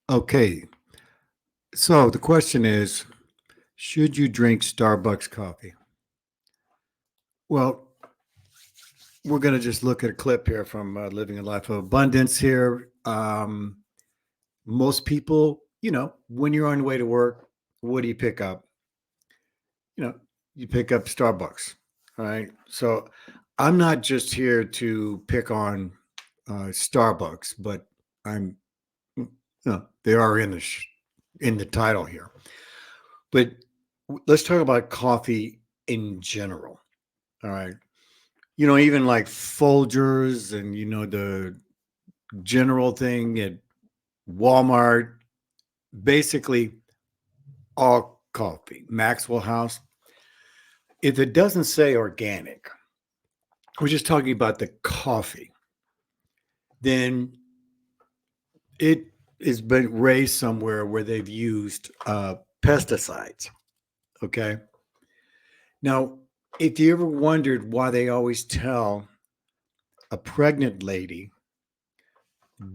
Okay, so the question is, should you drink Starbucks coffee? Well, we're going to just look at a clip here from Living a Life of Abundance here. Most people, when you're on your way to work, what do you pick up? You know, you pick up Starbucks, all right? So I'm not just here to pick on Starbucks, but I'm, they are in the title here. But let's talk about coffee in general. All right. Even like Folgers and, the general thing at Walmart, basically all coffee, Maxwell House. If it doesn't say organic, we're just talking about the coffee, then it has been raised somewhere where they've used pesticides. Okay. Now, if you ever wondered why they always tell a pregnant lady,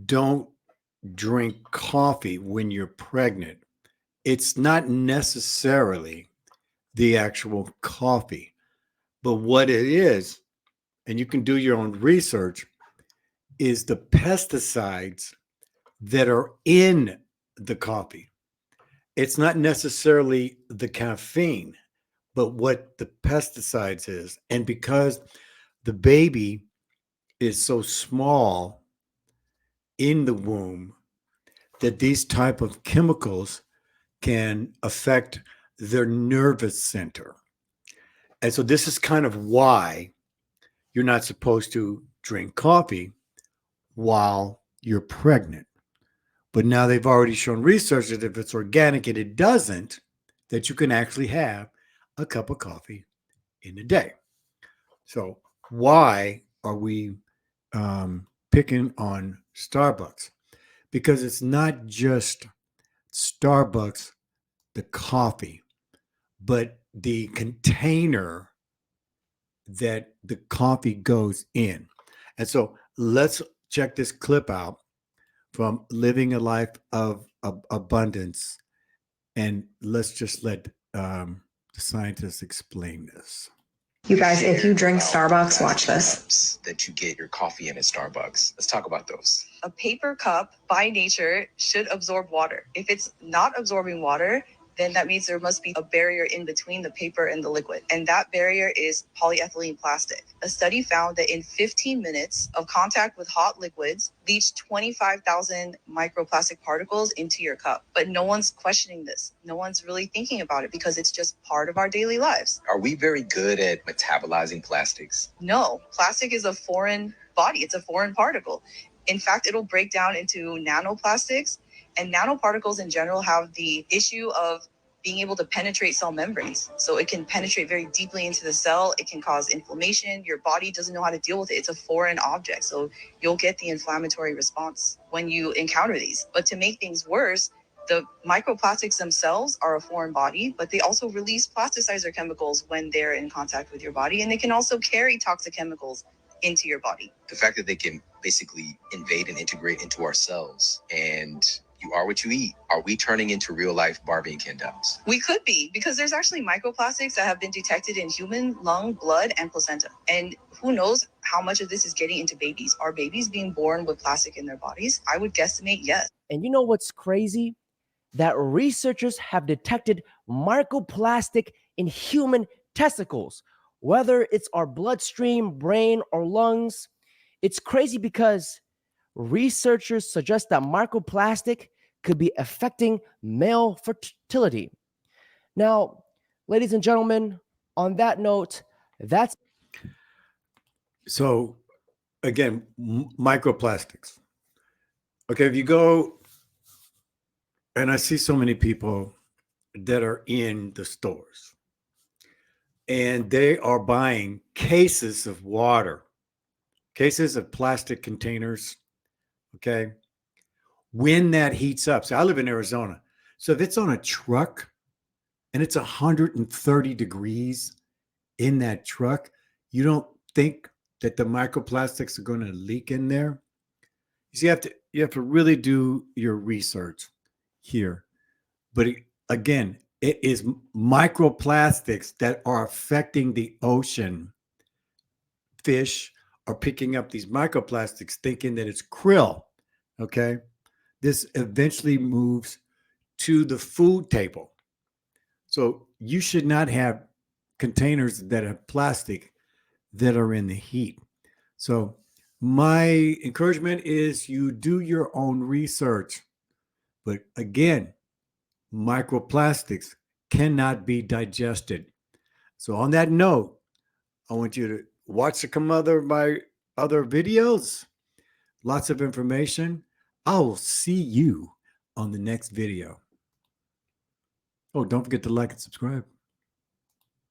don't drink coffee when you're pregnant, it's not necessarily the actual coffee, but what it is, and you can do your own research, is the pesticides that are in the coffee. It's not necessarily the caffeine, but what the pesticides is. And because the baby is so small in the womb, that these type of chemicals can affect their nervous center. And so this is kind of why you're not supposed to drink coffee while you're pregnant. But now they've already shown research that if it's organic and it doesn't, that you can actually have a cup of coffee in a day. So why are we picking on Starbucks? Because it's not just Starbucks, the coffee, but the container that the coffee goes in. And so let's check this clip out from Living a Life of Abundance. And let's just let the scientists explain this. You guys, if you drink Starbucks, watch this. That you get your coffee in at Starbucks. Let's talk about those. A paper cup, by nature, should absorb water. If it's not absorbing water, then that means there must be a barrier in between the paper and the liquid. And that barrier is polyethylene plastic. A study found that in 15 minutes of contact with hot liquids leached 25,000 microplastic particles into your cup. But no one's questioning this. No one's really thinking about it because it's just part of our daily lives. Are we very good at metabolizing plastics? No, plastic is a foreign body. It's a foreign particle. In fact, it'll break down into nanoplastics, and nanoparticles in general have the issue of being able to penetrate cell membranes. So it can penetrate very deeply into the cell. It can cause inflammation. Your body doesn't know how to deal with it. It's a foreign object. So you'll get the inflammatory response when you encounter these. But to make things worse, the microplastics themselves are a foreign body, but they also release plasticizer chemicals when they're in contact with your body. And they can also carry toxic chemicals into your body. The fact that they can basically invade and integrate into our cells, and you are what you eat. Are we turning into real life Barbie and Ken dolls? We could be, because there's actually microplastics that have been detected in human lung, blood, and placenta. And who knows how much of this is getting into babies? Are babies being born with plastic in their bodies? I would guesstimate yes. And you know what's crazy? That researchers have detected microplastic in human testicles, whether it's our bloodstream, brain, or lungs. It's crazy because researchers suggest that microplastic could be affecting male fertility. Now, ladies and gentlemen, on that note, that's So, again, microplastics. Okay, if you go, and I see so many people that are in the stores and they are buying cases of water, cases of plastic containers. Okay. When that heats up, so I live in Arizona. So if it's on a truck and it's 130 degrees in that truck, you don't think that the microplastics are going to leak in there? You see, you have to really do your research here. But again, it is microplastics that are affecting the ocean. Fish are picking up these microplastics thinking that it's krill. Okay. This eventually moves to the food table. So you should not have containers that have plastic that are in the heat. So my encouragement is you do your own research. But again, microplastics cannot be digested. So on that note, I want you to watch some of my other videos. Lots of information. I will see you on the next video. Oh, don't forget to like and subscribe.